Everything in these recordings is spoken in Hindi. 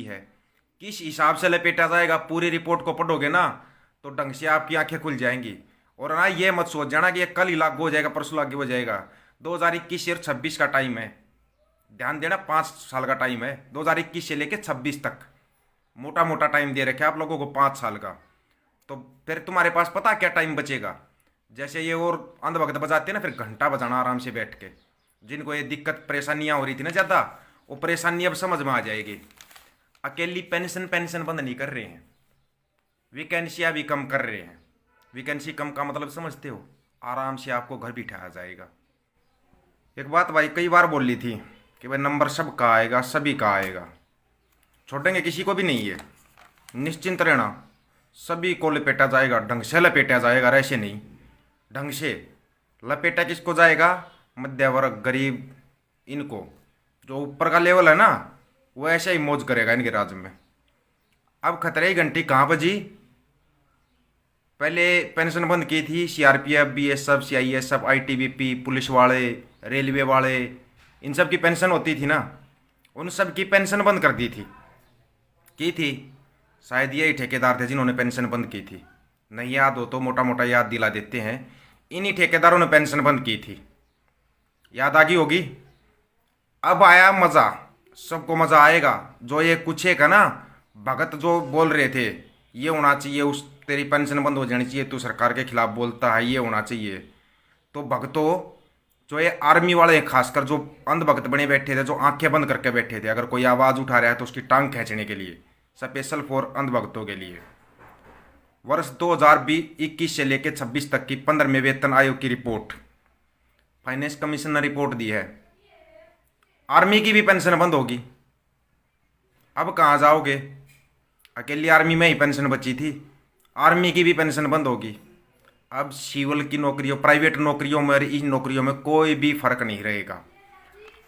है, किस हिसाब से लपेटा जाएगा, पूरी रिपोर्ट को पढ़ोगे ना तो ढंग से आपकी आंखें खुल जाएंगी। और ना ये मत सोच जाना कि ये कल ही लागू हो जाएगा, परसों लागू हो जाएगा। 2021 और 26 का टाइम है, ध्यान देना, 5 साल का टाइम है, 2021 से लेके 26 तक मोटा मोटा टाइम दे रखे आप लोगों को, 5 साल का। तो फिर तुम्हारे पास पता क्या टाइम बचेगा। जैसे ये और अंधभक्त बजाते हैं ना, फिर घंटा बजाना आराम से बैठ के। जिनको ये दिक्कत परेशानियां हो रही थी ना ज़्यादा, वो परेशानी अब समझ में आ जाएगी। अकेली पेंशन पेंशन बंद नहीं कर रहे हैं, वैकेंसियाँ भी कम कर रहे हैं। वैकेंसी कम का मतलब समझते हो, आराम से आपको घर बिठाया जाएगा। एक बात भाई कई बार बोल ली थी कि भाई नंबर सबका आएगा, सभी का आएगा, छोड़ेंगे किसी को भी नहीं है, निश्चिंत रहना। सभी को लपेटा जाएगा, ढंग से लपेटा जाएगा, ऐसे नहीं, ढंग से लपेटा किसको जाएगा, मध्य वर्ग, गरीब, इनको। जो ऊपर का लेवल है ना, वो ऐसे ही मौज करेगा इनके राज्य में। अब खतरे की घंटी कहाँ बजी। पहले पेंशन बंद की थी, CRPF, BSF, CISF, ITBP, police वाले, रेलवे वाले, इन सब की पेंशन होती थी ना, उन सब की पेंशन बंद कर दी थी। की थी शायद यही ठेकेदार थे जिन्होंने पेंशन बंद की थी। नहीं याद हो तो मोटा मोटा याद दिला देते हैं, इन्हीं ठेकेदारों ने पेंशन बंद की थी, याद आ गई होगी। अब आया मज़ा, सबको मज़ा आएगा। जो ये कुछ एक है ना, भगत जो बोल रहे थे ये होना चाहिए, उस तेरी पेंशन बंद हो जानी चाहिए, तू सरकार के खिलाफ बोलता है, ये होना चाहिए। तो भगतों, जो ये आर्मी वाले हैं खासकर, जो अंधभक्त बने बैठे थे, जो आंखें बंद करके बैठे थे, अगर कोई आवाज़ उठा रहा है तो उसकी टांग खींचने के लिए, स्पेशल फॉर अंधभक्तों के लिए। वर्ष 2021 से लेकर 26 तक की 15वें वेतन आयोग की रिपोर्ट, फाइनेंस कमीशन ने रिपोर्ट दी है। आर्मी की भी पेंशन बंद होगी। अब कहाँ जाओगे, अकेली आर्मी में ही पेंशन बची थी, आर्मी की भी पेंशन बंद होगी। अब सिविल की नौकरियों, प्राइवेट नौकरियों में, इन नौकरियों में कोई भी फर्क नहीं रहेगा।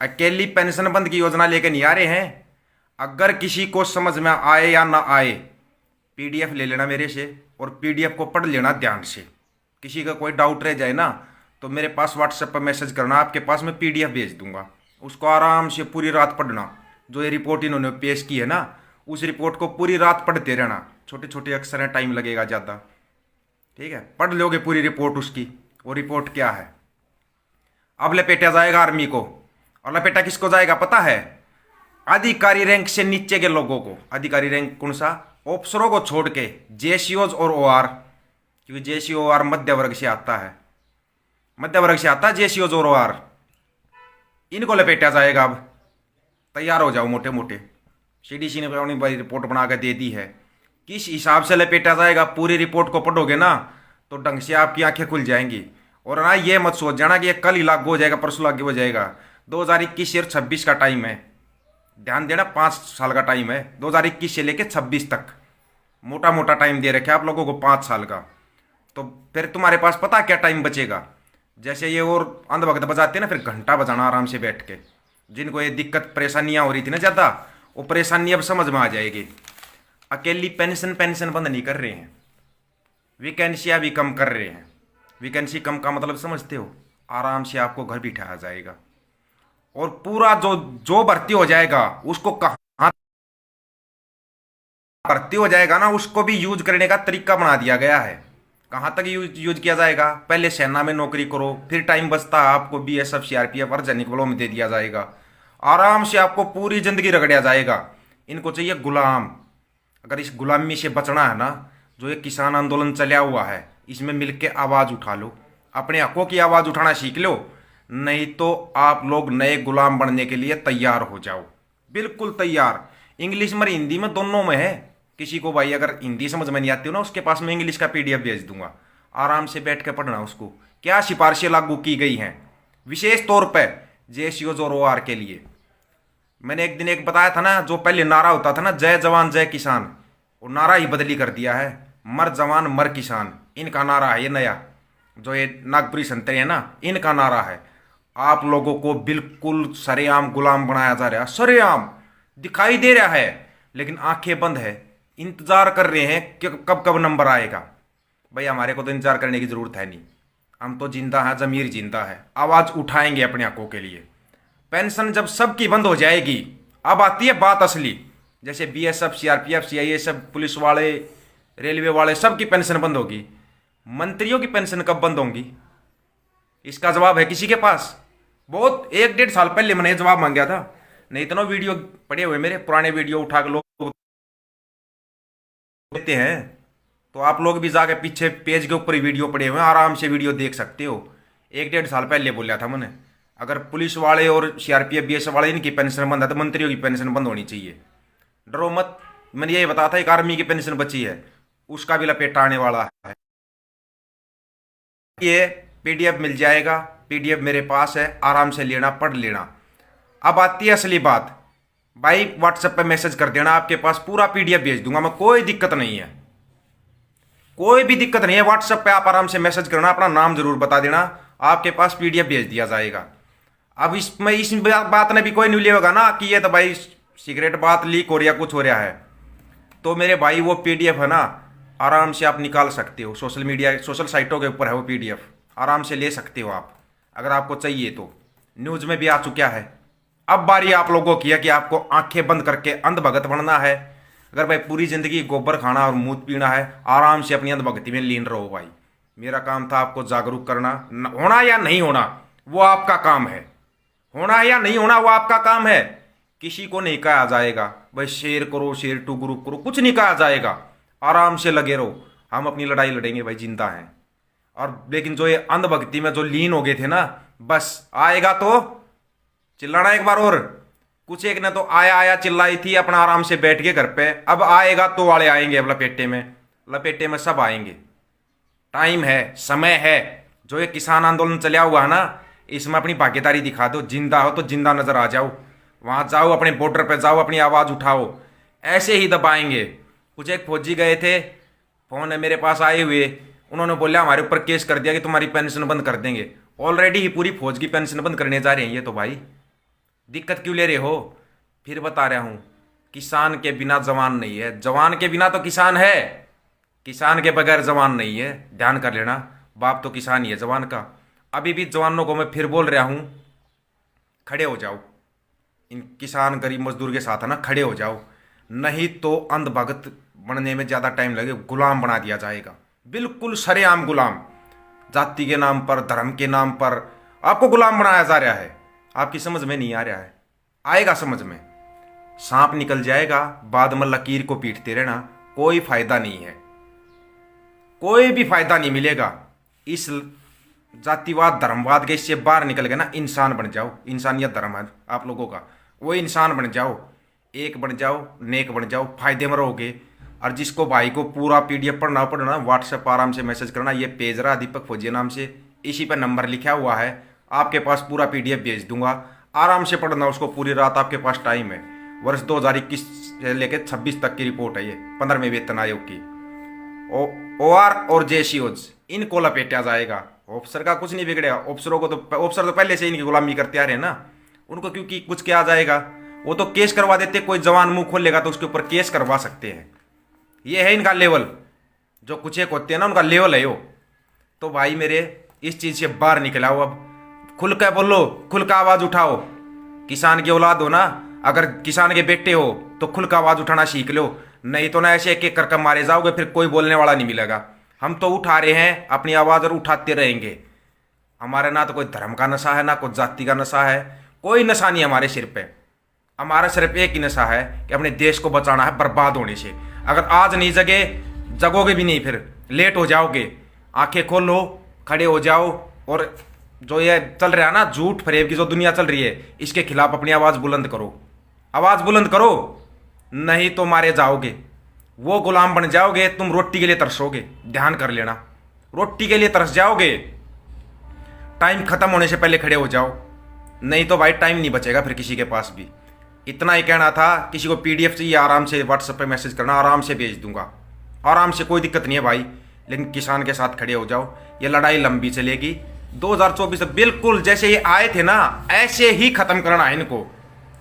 अकेली पेंशन बंद की योजना लेके नहीं आ रहे हैं। अगर किसी को समझ में आए या ना आए, पीडीएफ ले लेना मेरे से और पीडीएफ को पढ़ लेना ध्यान से। किसी का कोई डाउट रह जाए ना तो मेरे पास व्हाट्सएप पर मैसेज करना, आपके पास मैं पीडीएफ भेज दूंगा, उसको आराम से पूरी रात पढ़ना। जो ये रिपोर्ट इन्होंने पेश की है ना, उस रिपोर्ट को पूरी रात पढ़ते रहना। छोटे छोटे अक्षर हैं, टाइम लगेगा ज़्यादा, ठीक है, पढ़ लोगे पूरी रिपोर्ट उसकी। वो रिपोर्ट क्या है। अब लपेटा जाएगा आर्मी को, और लपेटा किसको जाएगा पता है, अधिकारी रैंक से नीचे के लोगों को। अधिकारी रैंक कौन सा, ऑफिसरों को छोड़ के, जेसीओज और ओआर, क्योंकि जेसीओ ओआर मध्य वर्ग से आता है, मध्य वर्ग से आता है जेसीओज और ओआर, इनको लपेटा जाएगा। अब तैयार हो जाओ मोटे मोटे। सीडीसी ने अपनी रिपोर्ट बना कर दे दी है, किस हिसाब से लपेटा जाएगा, पूरी रिपोर्ट को पढ़ोगे ना तो ढंग से आपकी आंखें खुल जाएंगी। और ना ये मत सोच जाना कि ये कल ही लागू हो जाएगा, परसों लागू हो जाएगा। 2021 और 26 का टाइम है, ध्यान देना, 5 साल का टाइम है, 2021 से लेके 26 तक मोटा मोटा टाइम दे रखे आप लोगों को, 5 साल का। तो फिर तुम्हारे पास पता क्या टाइम बचेगा। जैसे ये और अंधभक्त बजाते हैं ना, फिर घंटा बजाना आराम से बैठ के। जिनको ये दिक्कत परेशानियां हो रही थी ना ज़्यादा, वो परेशानी अब समझ में आ जाएगी। अकेली पेंशन पेंशन बंद नहीं कर रहे हैं, वैकेंसियाँ भी कम कर रहे हैं। वैकेंसी कम का मतलब समझते हो, आराम से आपको घर बिठाया जाएगा। और पूरा जो जो भर्ती हो जाएगा उसको कहाँ भर्ती हो जाएगा ना, उसको भी यूज करने का तरीका बना दिया गया है। कहाँ तक यूज किया जाएगा, पहले सेना में नौकरी करो, फिर टाइम बचता है आपको बीएसएफ, सीआरपीएफ, अर्धसैनिक बलों में दे दिया जाएगा। आराम से आपको पूरी जिंदगी रगड़ा जाएगा। इनको चाहिए गुलाम। अगर इस गुलामी से बचना है ना, जो ये किसान आंदोलन चला हुआ है, इसमें मिलके आवाज़ उठा लो, अपने हकों की आवाज़ उठाना सीख लो। नहीं तो आप लोग नए गुलाम बनने के लिए तैयार हो जाओ, बिल्कुल तैयार। इंग्लिश में, हिंदी में, दोनों में है। किसी को भाई अगर हिंदी समझ में नहीं आती हो ना, उसके पास मैं इंग्लिश का पीडीएफ भेज दूंगा, आराम से बैठ के पढ़ना उसको। क्या सिफारिशें लागू की गई हैं विशेष तौर पर जेसीओज और ओआर के लिए। मैंने एक दिन एक बताया था ना, जो पहले नारा होता था ना, जय जवान जय किसान, वो नारा ही बदली कर दिया है, मर जवान मर किसान। इनका नारा है ये नया, जो ये नागपुरी संतरे है ना, इनका नारा है। आप लोगों को बिल्कुल सरेआम गुलाम बनाया जा रहा है, सरेआम दिखाई दे रहा है, लेकिन आंखें बंद है, इंतजार कर रहे हैं कि कब कब नंबर आएगा। भाई हमारे को तो इंतजार करने की जरूरत है नहीं, हम तो जिंदा हैं, जमीर जिंदा है, आवाज उठाएंगे अपने हकों के लिए। पेंशन जब सबकी बंद हो जाएगी, अब आती है बात असली। जैसे बीएसएफ, सीआरपीएफ, सीआईएसएफ, पुलिस वाले, रेलवे वाले, सबकी पेंशन बंद होगी, मंत्रियों की पेंशन कब बंद होंगी? इसका जवाब है किसी के पास? बहुत 1-1.5 साल पहले मैंने जवाब मांगा था। नहीं तो ना वीडियो पड़े हुए मेरे पुराने वीडियो उठा के लोग देते हैं, तो आप लोग भी जाके पीछे पेज के ऊपर ही वीडियो पड़े हुए हैं, आराम से वीडियो देख सकते हो। 1-1.5 साल पहले बोला था मैंने, अगर पुलिस वाले और सीआरपीएफ, बीएसएफ वाले इनकी पेंशन बंद है तो मंत्रियों की पेंशन बंद होनी चाहिए। डरो मत, मैंने यही बताया था। एक आर्मी की पेंशन बची है, उसका भी लपेटा आने वाला है। ये पीडीएफ मिल जाएगा, पीडीएफ मेरे पास है, आराम से लेना, पढ़ लेना। अब आती है असली बात, भाई व्हाट्सएप पे मैसेज कर देना, आपके पास पूरा पीडीएफ भेज दूंगा मैं, कोई दिक्कत नहीं है, कोई भी दिक्कत नहीं है। व्हाट्सएप पे आप आराम से मैसेज करना, अपना नाम जरूर बता देना, आपके पास पीडीएफ भेज दिया जाएगा। अब इसमें इस बात ने भी कोई नहीं लेगा ना कि ये तो भाई सीक्रेट बात लीक हो रही है, कुछ हो रहा है। तो मेरे भाई वो पीडीएफ है ना, आराम से आप निकाल सकते हो, सोशल मीडिया, सोशल साइटों के ऊपर है वो पीडीएफ, आराम से ले सकते हो आप, अगर आपको चाहिए तो। न्यूज़ में भी आ चुका है। अब बारी आप लोगों की है कि आपको आंखें बंद करके अंधभगत बनना है। अगर भाई पूरी जिंदगी गोबर खाना और मूत पीना है, आराम से अपनी अंधभक्ति में लीन रहो भाई। मेरा काम था आपको जागरूक करना, होना या नहीं होना वो आपका काम है, होना या नहीं होना वो आपका काम है। किसी को नहीं कहा जाएगा भाई शेयर करो, शेयर टू ग्रुप करो, कुछ नहीं कहा जाएगा। आराम से लगे रहो, हम अपनी लड़ाई लड़ेंगे भाई, जिंदा हैं। और लेकिन जो ये अंधभक्ति में जो लीन हो गए थे ना, बस आएगा तो चिल्लाना एक बार और। कुछ एक ने तो आया आया चिल्लाई थी अपना आराम से बैठ के घर पे, अब आएगा तो वाले आएंगे, अब लपेटे में सब आएंगे। टाइम है, समय है। जो ये किसान आंदोलन चला हुआ है ना, इसमें अपनी भागीदारी दिखा दो। जिंदा हो तो जिंदा नजर आ जाओ, वहां जाओ, अपने बॉर्डर पे जाओ, अपनी आवाज उठाओ, ऐसे ही दबाएंगे। कुछ एक फौजी गए थे, फोन है मेरे पास आए हुए, उन्होंने बोला हमारे ऊपर केस कर दिया कि तुम्हारी पेंशन बंद कर देंगे। ऑलरेडी ही पूरी फौज की पेंशन बंद करने जा रहे हैं ये तो भाई, दिक्कत क्यों ले रहे हो? फिर बता रहा हूं, किसान के बिना जवान नहीं है, जवान के बिना तो किसान है, किसान के बगैर जवान नहीं है। ध्यान कर लेना, बाप तो किसान ही है जवान का। अभी भी जवानों को मैं फिर बोल रहा हूं, खड़े हो जाओ, इन किसान गरीब मजदूर के साथ है ना, खड़े हो जाओ, नहीं तो अंधभगत बनने में ज़्यादा टाइम लगेगा, गुलाम बना दिया जाएगा, बिल्कुल सरेआम गुलाम। जाति के नाम पर, धर्म के नाम पर आपको गुलाम बनाया जा रहा है। आपकी समझ में नहीं आ रहा है, आएगा समझ में। सांप निकल जाएगा, बाद में लकीर को पीटते रहना, कोई फायदा नहीं है, कोई भी फायदा नहीं मिलेगा। इस जातिवाद धर्मवाद के इससे बाहर निकल गए ना, इंसान बन जाओ, इंसानियत धर्म है आप लोगों का, वो इंसान बन जाओ, एक बन जाओ, नेक बन जाओ, फायदे में रहोगे। और जिसको भाई को पूरा पीडीएफ पढ़ना व्हाट्सएप आराम से मैसेज करना, ये पेज रहा दीपक फौजी नाम से, इसी पर नंबर लिखा हुआ है, आपके पास पूरा पीडीएफ भेज दूंगा, आराम से पढ़ना उसको पूरी रात, आपके पास टाइम है। वर्ष 2021 से लेकर 26 तक की रिपोर्ट है ये, 15वें वेतन आयोग की। OR और JCOs इनको लपेटा जाएगा, ऑफिसर का कुछ नहीं बिगड़ेगा। ऑफिसरों को तो, ऑफिसर तो पहले से इनकी गुलामी करते आ रहे हैं ना, उनको क्योंकि कुछ किया जाएगा, वो तो केस करवा देते, कोई जवान मुंह खोलेगा तो उसके ऊपर केस करवा सकते हैं। ये है इनका लेवल, जो कुछ एक होते हैं ना उनका लेवल है यो। तो भाई मेरे, इस चीज से बाहर निकला हो, अब खुल कर बोलो, खुल कर आवाज उठाओ। किसान की औलाद हो ना, अगर किसान के बेटे हो तो खुल कर आवाज उठाना सीख लो, नहीं तो ना ऐसे एक एक करके मारे जाओगे, फिर कोई बोलने वाला नहीं मिलेगा। हम तो उठा रहे हैं अपनी आवाज और उठाते रहेंगे। हमारे ना तो कोई धर्म का नशा है, ना कोई जाति का नशा है, कोई नशा नहीं हमारे सिर पे। हमारा सिर्फ एक ही नशा है कि अपने देश को बचाना है बर्बाद होने से। अगर आज नहीं जगे, जगोगे भी नहीं, फिर लेट हो जाओगे। आंखें खोलो, खड़े हो जाओ, और जो ये चल रहा है ना झूठ फरेब की जो दुनिया चल रही है, इसके खिलाफ अपनी आवाज बुलंद करो, आवाज बुलंद करो, नहीं तो मारे जाओगे, वो गुलाम बन जाओगे। तुम रोटी के लिए तरसोगे, ध्यान कर लेना, रोटी के लिए तरस जाओगे। टाइम खत्म होने से पहले खड़े हो जाओ, नहीं तो भाई टाइम नहीं बचेगा फिर किसी के पास भी। इतना ही कहना था। किसी को पीडीएफ चाहिए, आराम से व्हाट्सएप पे मैसेज करना, आराम से भेज दूंगा, आराम से, कोई दिक्कत नहीं है भाई। लेकिन किसान के साथ खड़े हो जाओ, ये लड़ाई लंबी चलेगी। 2024 बिल्कुल जैसे ये आए थे ना, ऐसे ही खत्म करना है इनको,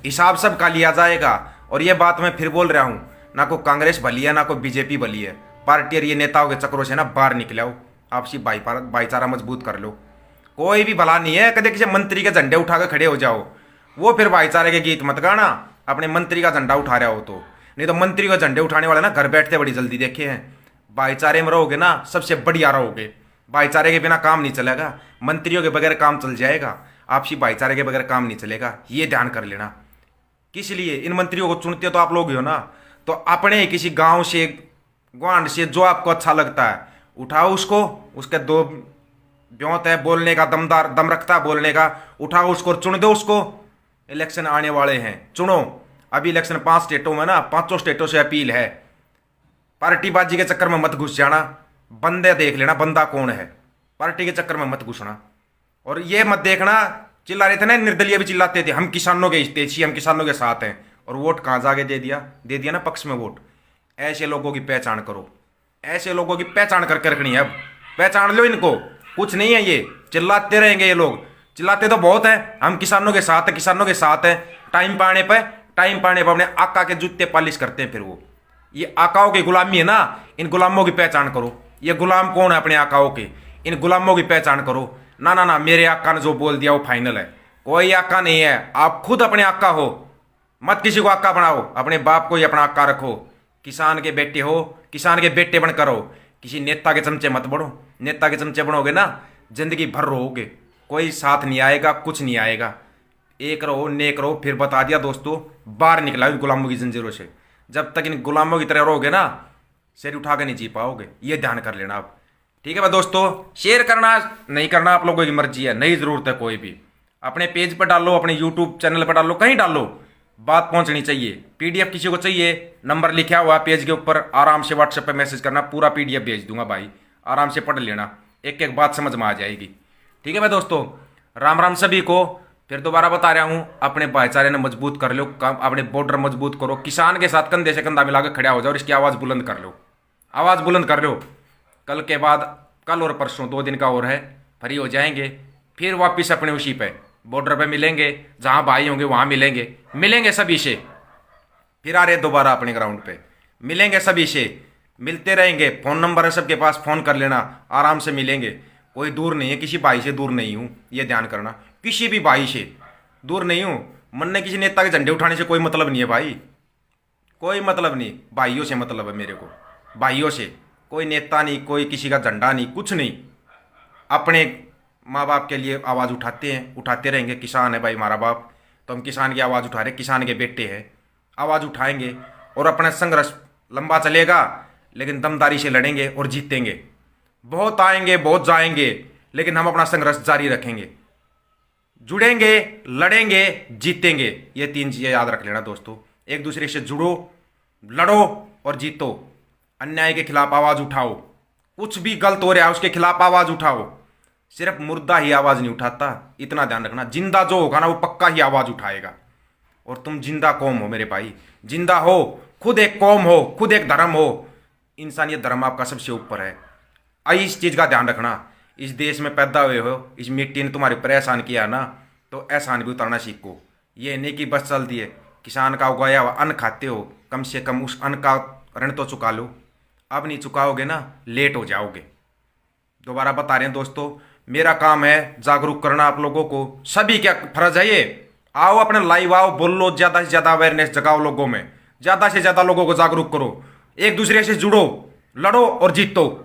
हिसाब सबका लिया जाएगा। और ये बात मैं फिर बोल रहा हूँ, ना कोई कांग्रेस भली है, ना कोई बीजेपी भली है, पार्टी और ये नेताओं के चक्रों से ना बाहर निकले हो, आपसी भाईचारा मजबूत कर लो। कोई भी भला नहीं है, कदे किसी मंत्री के झंडे उठा कर खड़े हो जाओ, वो फिर भाईचारे के गीत मत गाना। अपने मंत्री का झंडा उठा रहा हो तो नहीं तो मंत्री को झंडे उठाने वाले ना घर बैठते बड़ी जल्दी देखे हैं। भाईचारे में रहोगे ना सबसे बढ़िया रहोगे। भाईचारे के बिना काम नहीं चलेगा, मंत्रियों के बगैर काम चल जाएगा, आपसी भाईचारे के बगैर काम नहीं चलेगा, ये ध्यान कर लेना। किस लिए इन मंत्रियों को चुनते तो आप लोग ही हो ना, तो अपने किसी गांव से ग्वांड से जो आपको अच्छा लगता है उठाओ उसको, उसके दो ब्योत है बोलने का, दमदार दम रखता है बोलने का, उठाओ उसको और चुन दो उसको। इलेक्शन आने वाले हैं, चुनो। अभी इलेक्शन 5 स्टेटों में ना, 5 स्टेटों से अपील है, पार्टीबाजी के चक्कर में मत घुस जाना, बंदे देख लेना बंदा कौन है, पार्टी के चक्कर में मत घुसना। और ये मत देखना, चिल्ला रहे थे ना निर्दलीय भी चिल्लाते थे हम किसानों के हितेशी, हम किसानों के साथ हैं, और वोट कहाँ जाके दे दिया ना पक्ष में वोट। ऐसे लोगों की पहचान करो, ऐसे लोगों की पहचान करके रखनी है। अब पहचान लो इनको, कुछ नहीं है ये, चिल्लाते रहेंगे ये लोग, चिल्लाते तो बहुत है हम किसानों के साथ है, किसानों के साथ है। टाइम पाने पर अपने आका के जूते पालिश करते हैं फिर वो। ये आकाओं की गुलामी है ना, इन गुलामों की पहचान करो। ये गुलाम कौन है अपने आकाओं के, इन गुलामों की पहचान करो। ना ना ना, मेरे आका ने जो बोल दिया वो फाइनल है, कोई आका नहीं है, आप खुद अपने आका हो, मत किसी को आका बनाओ, अपने बाप को ही अपना आका रखो। किसान के बेटे हो, किसान के बेटे बनकर हो, किसी नेता के चमचे मत बनो। नेता के चमचे बनोगे ना जिंदगी भर रहोगे, कोई साथ नहीं आएगा, कुछ नहीं आएगा। एक रहो, नेक रहो। फिर बता दिया दोस्तों, बाहर निकला गुलामों की जंजीरों से। जब तक इन गुलामों की तरह रहोगे ना, सिर उठा के नहीं जी पाओगे, ये ध्यान कर लेना आप। ठीक है भाई दोस्तों, शेयर करना नहीं करना आप लोगों की मर्जी है, नहीं जरूरत है कोई भी। अपने पेज पर डालो, अपने यूट्यूब चैनल पर डालो, कहीं डालो, बात पहुंचनी चाहिए। पीडीएफ किसी को चाहिए, नंबर लिखा हुआ पेज के ऊपर, आराम से व्हाट्सएप पे मैसेज करना, पूरा पीडीएफ भेज दूंगा भाई, आराम से पढ़ लेना, एक एक बात समझ में आ जाएगी। ठीक है भाई दोस्तों, राम राम सभी को। फिर दोबारा बता रहा हूं, अपने भाईचारे ने मजबूत कर लो, अपने बॉर्डर मजबूत करो, किसान के साथ कंधे से कंधा मिलाकर खड़ा हो जाओ और इसकी आवाज़ बुलंद कर लो, आवाज़ बुलंद कर लो। कल के बाद, कल और परसों 2 दिन का और है, फ्री हो जाएंगे, फिर वापस अपने उसी पे बॉर्डर पे मिलेंगे, जहां भाई होंगे वहां मिलेंगे सभी से। फिर आ रहे दोबारा अपने ग्राउंड पे, मिलेंगे सभी से, मिलते रहेंगे। फ़ोन नंबर है सबके पास, फ़ोन कर लेना, आराम से मिलेंगे। कोई दूर नहीं है, किसी भाई से दूर नहीं हूँ, ये ध्यान करना, किसी भी भाई से दूर नहीं हूँ। मन ने किसी नेता के झंडे उठाने से कोई मतलब नहीं है भाई, कोई मतलब नहीं, भाइयों से मतलब है मेरे को, भाइयों से। कोई नेता नहीं, कोई किसी का झंडा नहीं, कुछ नहीं। अपने माँ बाप के लिए आवाज़ उठाते हैं, उठाते रहेंगे। किसान है भाई हमारा बाप, तो हम किसान की आवाज़ उठा रहे, किसान के बेटे हैं, आवाज़ उठाएंगे। और अपना संघर्ष लंबा चलेगा, लेकिन दमदारी से लड़ेंगे और जीतेंगे। बहुत आएंगे, बहुत जाएंगे, लेकिन हम अपना संघर्ष जारी रखेंगे, जुड़ेंगे, लड़ेंगे, जीतेंगे। ये 3 चीज़ें याद रख लेना दोस्तों। एक दूसरे से जुड़ो, लड़ो और जीतो। अन्याय के खिलाफ आवाज़ उठाओ, कुछ भी गलत हो रहा है उसके खिलाफ आवाज़ उठाओ। सिर्फ मुर्दा ही आवाज़ नहीं उठाता, इतना ध्यान रखना। जिंदा जो होगा ना वो पक्का ही आवाज़ उठाएगा। और तुम जिंदा कौम हो मेरे भाई, जिंदा हो, खुद एक कौम हो, खुद एक धर्म हो। इंसानियत धर्म आपका सबसे ऊपर है। इस चीज़ का ध्यान रखना। इस देश में पैदा हुए हो, इस मिट्टी ने तुम्हारे ऊपर एहसान किया ना, तो एहसान भी उतारना सीखो। ये नहीं कि बस चलती है, किसान का उगाया हुआ अन्न खाते हो, कम से कम उस अन्न का ऋण तो चुका लो। अब नहीं चुकाओगे ना, लेट हो जाओगे। दोबारा बता रहे हैं दोस्तों, मेरा काम है जागरूक करना आप लोगों को। सभी क्या फर्ज है ये, आओ अपने लाइव आओ, बोलो, ज़्यादा से ज़्यादा अवेयरनेस जगाओ लोगों में, ज़्यादा से ज़्यादा लोगों को जागरूक करो, एक दूसरे से जुड़ो, लड़ो और जीतो।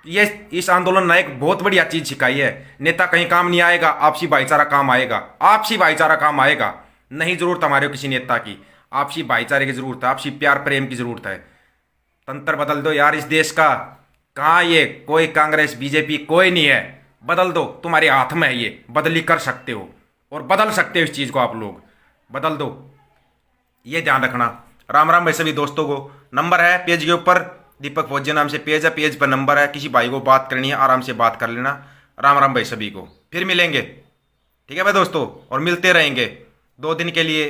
ये इस आंदोलन ने एक बहुत बढ़िया चीज़ सिखाई है। नेता कहीं काम नहीं आएगा, आपसी भाईचारा काम आएगा, आपसी भाईचारा काम आएगा। नहीं जरूरत हमारे किसी नेता की, आपसी भाईचारे की जरूरत है, आपसी प्यार प्रेम की जरूरत है। तंत्र बदल दो यार इस देश का। कहाँ ये कोई कांग्रेस बीजेपी कोई नहीं है, बदल दो, तुम्हारे हाथ में है ये, बदली कर सकते हो और बदल सकते हो इस चीज़ को, आप लोग बदल दो, ये ध्यान रखना। राम राम भाई सभी दोस्तों को। नंबर है पेज के ऊपर, दीपक फौजी नाम से पेज है, पेज पर नंबर है। किसी भाई को बात करनी है आराम से बात कर लेना। राम राम भाई सभी को, फिर मिलेंगे। ठीक है भाई दोस्तों, और मिलते रहेंगे 2 दिन के लिए।